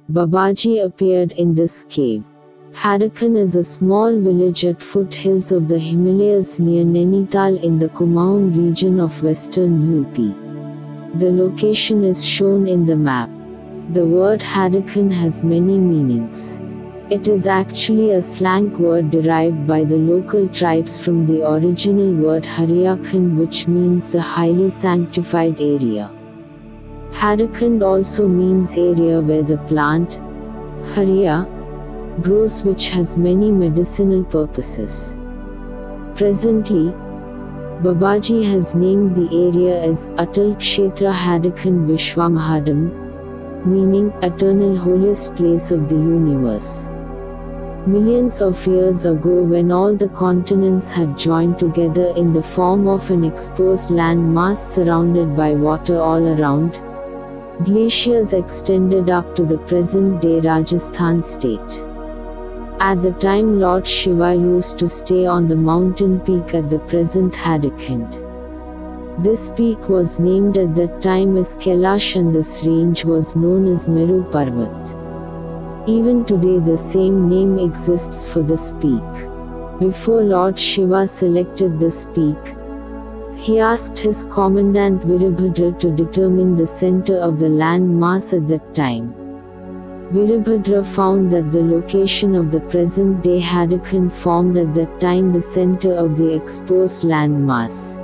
Babaji appeared in this cave. Hadakhan is a small village at foothills of the Himalayas near Nainital in the Kumaon region of western UP. The location is shown in the map. The word Hadakhan has many meanings. It is actually a slang word derived by the local tribes from the original word Hariyakhand, which means the highly sanctified area. Hadakhan also means area where the plant, Hariya, grows, which has many medicinal purposes. Presently, Babaji has named the area as Atal Kshetra Hadakhan Vishwamahadam, meaning eternal holiest place of the universe. Millions of years ago, when all the continents had joined together in the form of an exposed land mass surrounded by water all around, glaciers extended up to the present-day Rajasthan state. At the time, Lord Shiva used to stay on the mountain peak at the present Hadakand. This peak was named at that time as Kailash and this range was known as Meru Parvat. Even today the same name exists for this peak. Before Lord Shiva selected this peak, he asked his commandant Virabhadra to determine the center of the land mass at that time. Virabhadra found that the location of the present-day Hadakhan formed at that time the center of the exposed land mass.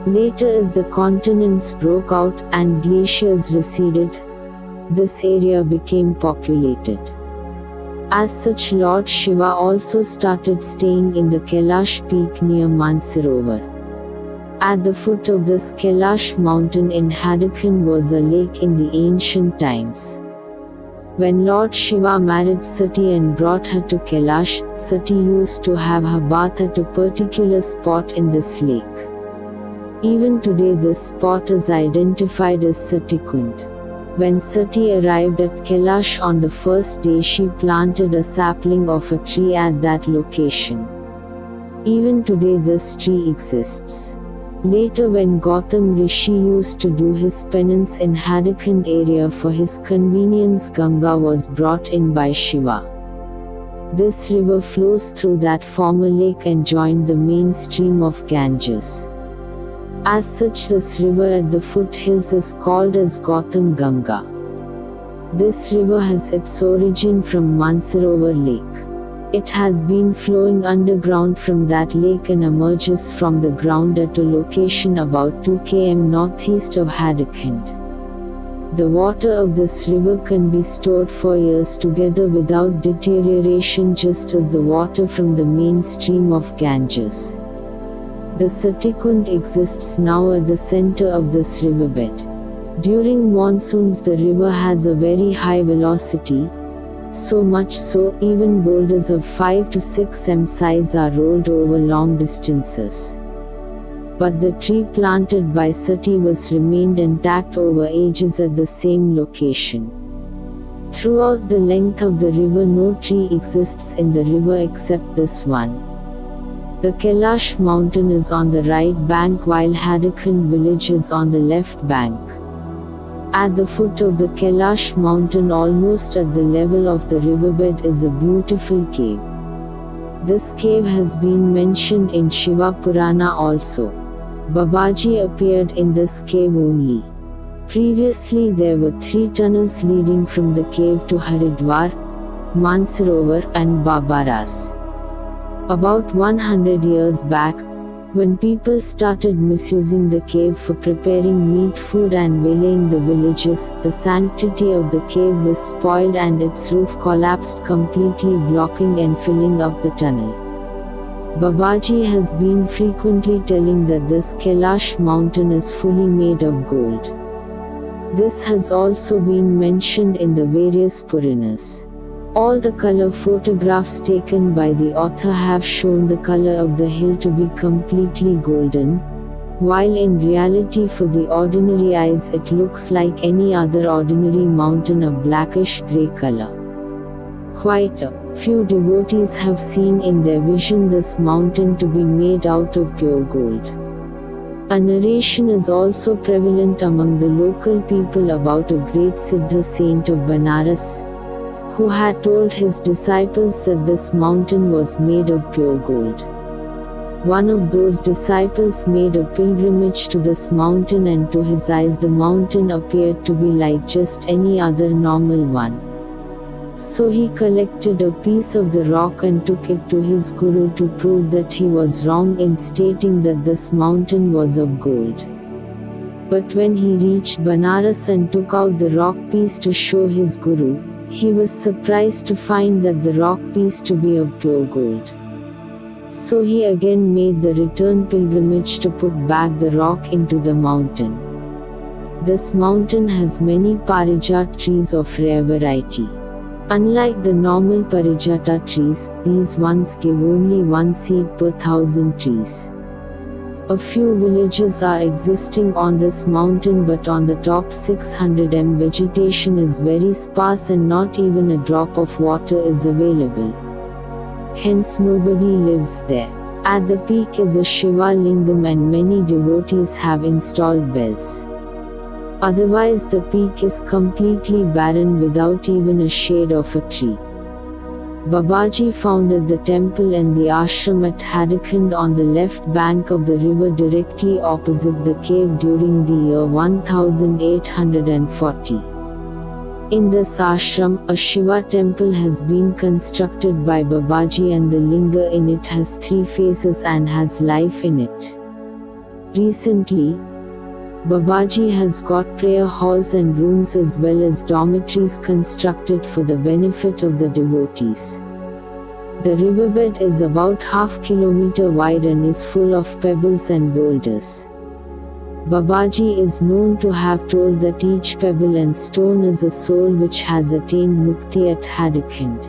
Later, as the continents broke out and glaciers receded, this area became populated. As such, Lord Shiva also started staying in the Kailash peak near Mansarovar. At the foot of this Kailash mountain in Hadakhan was a lake in the ancient times. When Lord Shiva married Sati and brought her to Kailash, Sati used to have her bath at a particular spot in this lake. Even today this spot is identified as Satikund. When Sati arrived at Kailash on the first day, she planted a sapling of a tree at that location. Even today this tree exists. Later, when Gautam Rishi used to do his penance in Hadakand area, for his convenience Ganga was brought in by Shiva. This river flows through that former lake and joined the main stream of Ganges. As such, this river at the foothills is called as Gautam Ganga. This river has its origin from Mansarovar lake. It has been flowing underground from that lake and emerges from the ground at a location about 2 km northeast of Hadakand. The water of this river can be stored for years together without deterioration, just as the water from the main stream of Ganges. The Satikund exists now at the center of this riverbed. During monsoons the river has a very high velocity, so much so, even boulders of 5 to 6 m size are rolled over long distances. But the tree planted by Sati was remained intact over ages at the same location. Throughout the length of the river no tree exists in the river except this one. The Kailash mountain is on the right bank while Hadakand village is on the left bank. At the foot of the Kailash mountain, almost at the level of the riverbed, is a beautiful cave. This cave has been mentioned in Shiva Purana also. Babaji appeared in this cave only. Previously there were 3 tunnels leading from the cave to Haridwar, Mansarovar and Babaras. About 100 years back, when people started misusing the cave for preparing meat food and waylaying the villages, the sanctity of the cave was spoiled and its roof collapsed completely, blocking and filling up the tunnel. Babaji has been frequently telling that this Kailash mountain is fully made of gold. This has also been mentioned in the various Puranas. All the color photographs taken by the author have shown the color of the hill to be completely golden, while in reality for the ordinary eyes it looks like any other ordinary mountain of blackish grey color. Quite a few devotees have seen in their vision this mountain to be made out of pure gold. A narration is also prevalent among the local people about a great Siddha saint of Banaras, who had told his disciples that this mountain was made of pure gold. One of those disciples made a pilgrimage to this mountain, and to his eyes the mountain appeared to be like just any other normal one. So he collected a piece of the rock and took it to his guru to prove that he was wrong in stating that this mountain was of gold. But when he reached Banaras and took out the rock piece to show his guru, he was surprised to find that the rock piece to be of pure gold. So he again made the return pilgrimage to put back the rock into the mountain. This mountain has many parijat trees of rare variety. Unlike the normal parijata trees, these ones give only one seed per 1,000 trees. A few villages are existing on this mountain, but on the top 600 m vegetation is very sparse and not even a drop of water is available. Hence nobody lives there. At the peak is a Shiva Lingam and many devotees have installed bells. Otherwise the peak is completely barren without even a shade of a tree. Babaji founded the temple and the ashram at Hadakund on the left bank of the river directly opposite the cave during the year 1840. In this ashram, a Shiva temple has been constructed by Babaji and the linga in it has 3 faces and has life in it. Recently, Babaji has got prayer halls and rooms as well as dormitories constructed for the benefit of the devotees. The riverbed is about ½ kilometer wide and is full of pebbles and boulders. Babaji is known to have told that each pebble and stone is a soul which has attained mukti at Hadakund.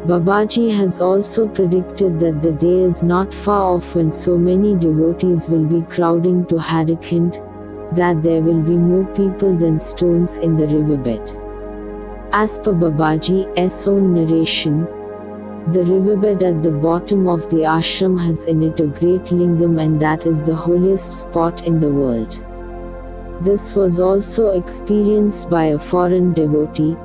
Babaji has also predicted that the day is not far off when so many devotees will be crowding to Hadakund, that there will be more people than stones in the riverbed. As per Babaji's own narration, the riverbed at the bottom of the ashram has in it a great lingam, and that is the holiest spot in the world. This was also experienced by a foreign devotee,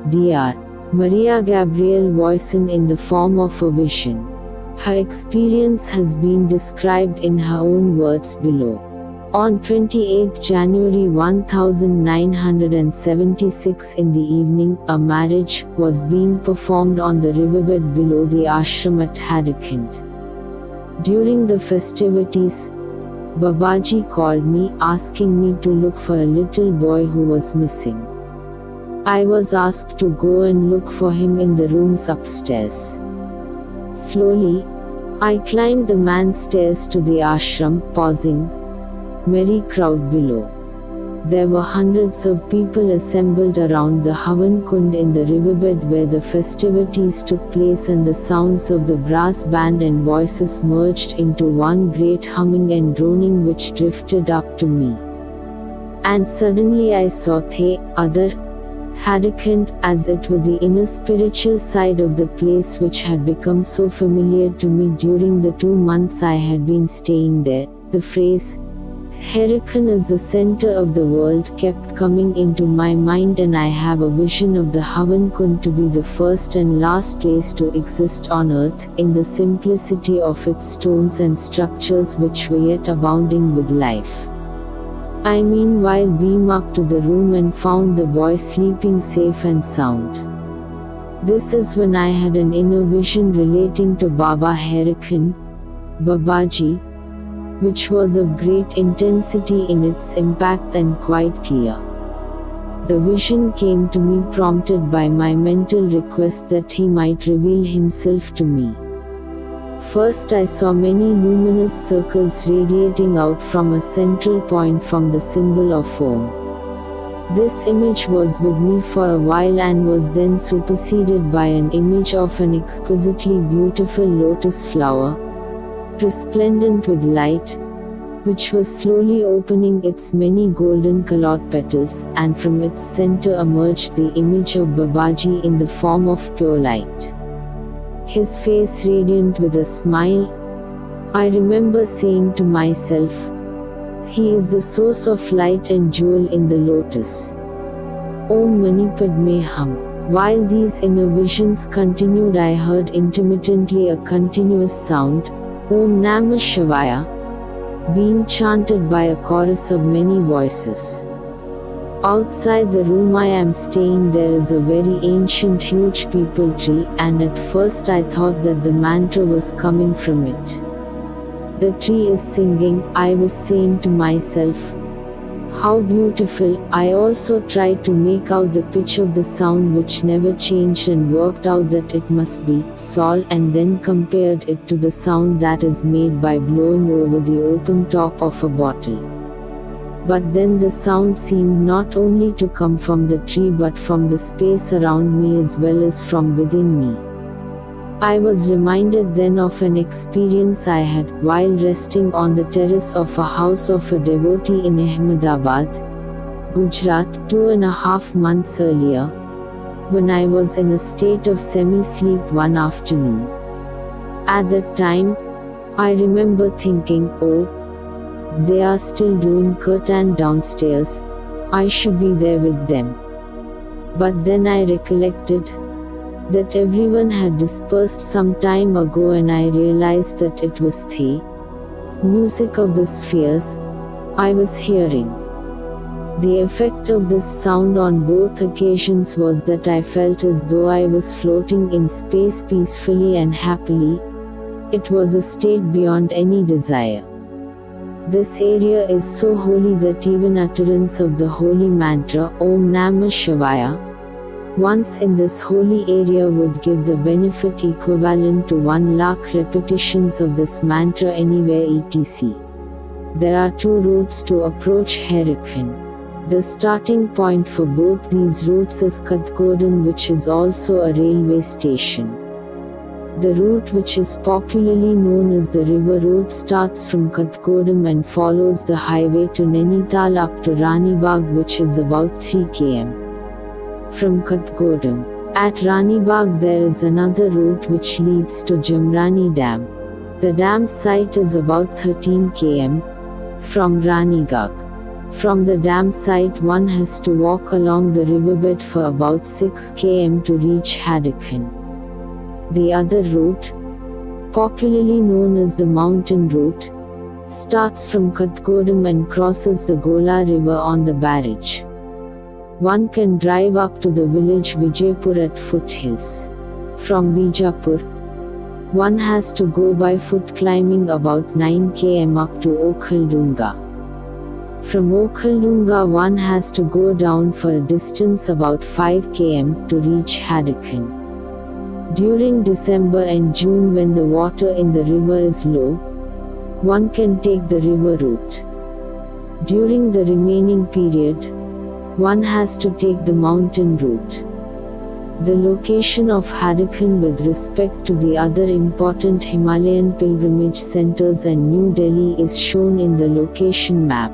Dr. Maria Gabriel Voisin, in the form of a vision. Her experience has been described in her own words below. On 28 January 1976 in the evening, a marriage was being performed on the riverbed below the ashram at Hadakund. During the festivities, Babaji called me asking me to look for a little boy who was missing. I was asked to go and look for him in the rooms upstairs. Slowly, I climbed the man's stairs to the ashram, pausing. Merry crowd below. There were hundreds of people assembled around the Havan Kund in the riverbed where the festivities took place, and the sounds of the brass band and voices merged into one great humming and droning which drifted up to me. And suddenly I saw the other Hadakund, as it were the inner spiritual side of the place which had become so familiar to me during the 2 months I had been staying there. The phrase, Hadakund is the center of the world, kept coming into my mind, and I have a vision of the Havan Kund to be the first and last place to exist on earth, in the simplicity of its stones and structures which were yet abounding with life. I meanwhile beamed up to the room and found the boy sleeping safe and sound. This is when I had an inner vision relating to Baba Hadakund, Babaji, which was of great intensity in its impact and quite clear. The vision came to me prompted by my mental request that he might reveal himself to me. First I saw many luminous circles radiating out from a central point from the symbol of Om. This image was with me for a while and was then superseded by an image of an exquisitely beautiful lotus flower, resplendent with light, which was slowly opening its many golden colored petals, and from its center emerged the image of Babaji in the form of pure light. His face radiant with a smile. I remember saying to myself, "He is the source of light and jewel in the lotus." Om Mani Padme Hum. While these inner visions continued, I heard intermittently a continuous sound, Om Namah Shivaya, being chanted by a chorus of many voices. Outside the room I am staying there is a very ancient huge peepal tree, and at first I thought that the mantra was coming from it. The tree is singing, I was saying to myself. How beautiful. I also tried to make out the pitch of the sound, which never changed, and worked out that it must be Sol, and then compared it to the sound that is made by blowing over the open top of a bottle. But then the sound seemed not only to come from the tree but from the space around me as well as from within me. I was reminded then of an experience I had while resting on the terrace of a house of a devotee in Ahmedabad, Gujarat, 2.5 months earlier, when I was in a state of semi-sleep one afternoon. At that time, I remember thinking, oh, they are still doing kirtan downstairs, I should be there with them. But then I recollected that everyone had dispersed some time ago, and I realized that it was the music of the spheres I was hearing. The effect of this sound on both occasions was that I felt as though I was floating in space peacefully and happily. It was a state beyond any desire. This area is so holy that even utterance of the holy mantra Om Namah Shivaya once in this holy area would give the benefit equivalent to 1 lakh repetitions of this mantra anywhere etc. There are 2 routes to approach Harikhand. The starting point for both these routes is Kathgodam, which is also a railway station. The route, which is popularly known as the river route, starts from Kathgodam and follows the highway to Nainital up to Ranibagh, which is about 3 km. From Kathgodam. At Ranibagh there is another route which leads to Jamrani Dam. The dam site is about 13 km from Ranibagh. From the dam site one has to walk along the riverbed for about 6 km to reach Harikhand. The other route, popularly known as the mountain route, starts from Kathgodam and crosses the Gola river on the barrage. One can drive up to the village Vijaypur at foothills. From Vijaypur, one has to go by foot climbing about 9 km up to Okhaldunga. From Okhaldunga one has to go down for a distance about 5 km to reach Harikhand. During December and June, when the water in the river is low, one can take the river route. During the remaining period, one has to take the mountain route. The location of Harikhand with respect to the other important Himalayan pilgrimage centers and New Delhi is shown in the location map.